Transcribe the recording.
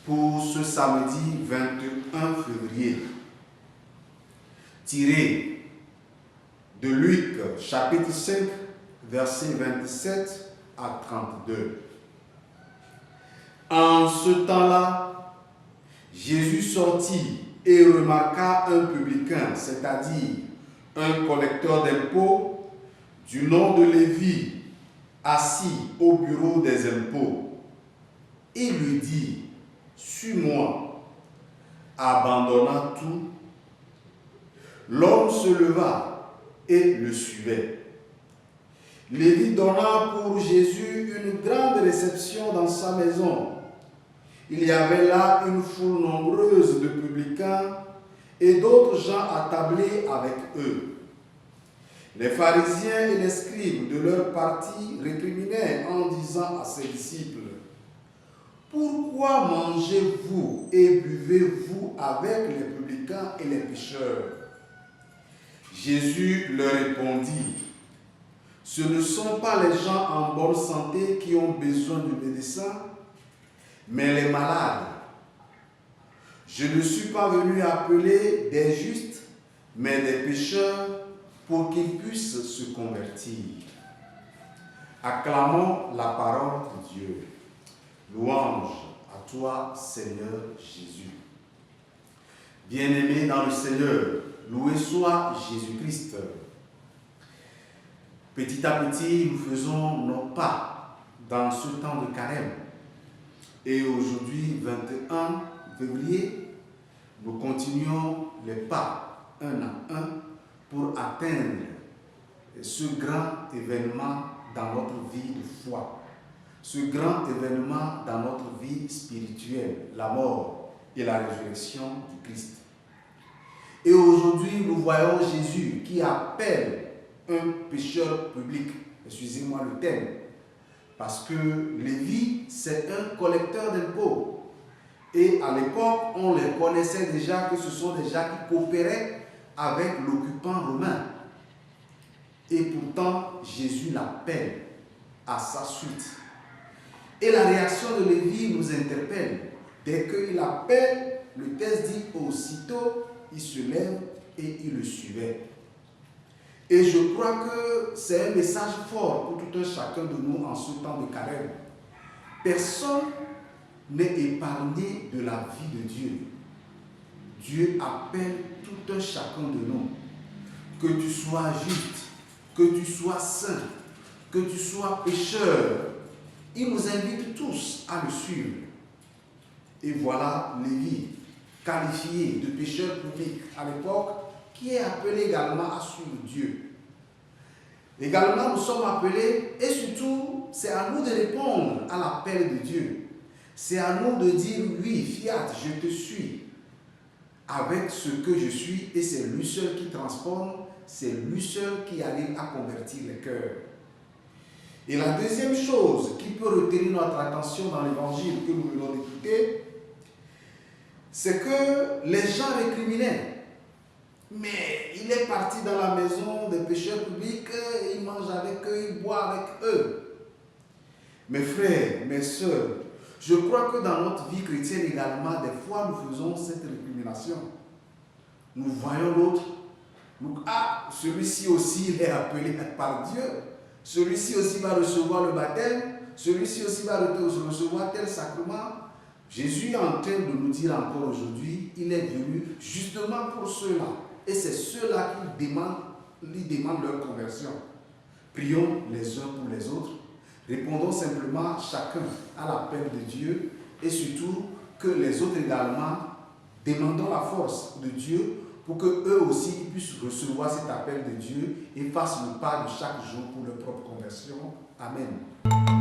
pour ce samedi 21 février, tiré de Luc chapitre 5, versets 27 à 32. En ce temps-là, Jésus sortit et remarqua un publicain, c'est-à-dire un collecteur d'impôts du nom de Lévi, assis au bureau des impôts. Il lui dit, « Suis-moi », abandonnant tout. L'homme se leva et le suivait. Lévi donna pour Jésus une grande réception dans sa maison. Il y avait là une foule nombreuse de publicains et d'autres gens attablés avec eux. Les pharisiens et les scribes de leur parti récriminaient en disant à ses disciples, « Pourquoi mangez-vous et buvez-vous avec les publicains et les pécheurs ?» Jésus leur répondit, « Ce ne sont pas les gens en bonne santé qui ont besoin du médecin, mais les malades. Je ne suis pas venu appeler des justes, mais des pécheurs, pour qu'ils puissent se convertir. » Acclamons la parole de Dieu. Louange à toi, Seigneur Jésus. Bien-aimés dans le Seigneur, loué soit Jésus-Christ. Petit à petit, nous faisons nos pas dans ce temps de carême. Et aujourd'hui, 21 février, nous continuons les pas un à un pour atteindre ce grand événement dans notre vie de foi, ce grand événement dans notre vie spirituelle, la mort et la résurrection du Christ. Et aujourd'hui, nous voyons Jésus qui appelle un pécheur public, excusez-moi le thème, parce que Lévi, c'est un collecteur d'impôts. Et à l'époque, on les connaissait déjà que ce sont des gens qui coopéraient avec l'occupant romain. Et pourtant, Jésus l'appelle à sa suite. Et la réaction de Lévi nous interpelle. Dès qu'il appelle, le texte dit aussitôt, il se lève et il le suivait. Et je crois que c'est un message fort pour tout un chacun de nous en ce temps de carême. Personne n'est épargné de la vie de Dieu. Dieu appelle tout un chacun de nous. Que tu sois juste, que tu sois saint, que tu sois pécheur, il nous invite tous à le suivre. Et voilà Lévi, qualifié de pécheur public à l'époque, qui est appelé également à suivre Dieu. Également, nous sommes appelés, et surtout, c'est à nous de répondre à l'appel de Dieu. C'est à nous de dire, oui, fiat, je te suis, avec ce que je suis, et c'est lui seul qui transforme, c'est lui seul qui arrive à convertir les cœurs. Et la deuxième chose qui peut retenir notre attention dans l'évangile que nous venons d'écouter, c'est que les gens récriminaient. Mais il est parti dans la maison des pécheurs publics, il mange avec eux, il boit avec eux. Mes frères, mes sœurs, je crois que dans notre vie chrétienne également, des fois nous faisons cette récrimination. Nous voyons l'autre, celui-ci aussi il est appelé par Dieu, celui-ci aussi va recevoir le baptême, celui-ci aussi va recevoir tel sacrement. Jésus est en train de nous dire encore aujourd'hui, il est venu justement pour ceux-là. Et c'est ceux-là qui lui demandent leur conversion. Prions les uns pour les autres. Répondons simplement chacun à l'appel de Dieu. Et surtout que les autres également demandons la force de Dieu pour qu'eux aussi puissent recevoir cet appel de Dieu et fassent le pas de chaque jour pour leur propre conversion. Amen.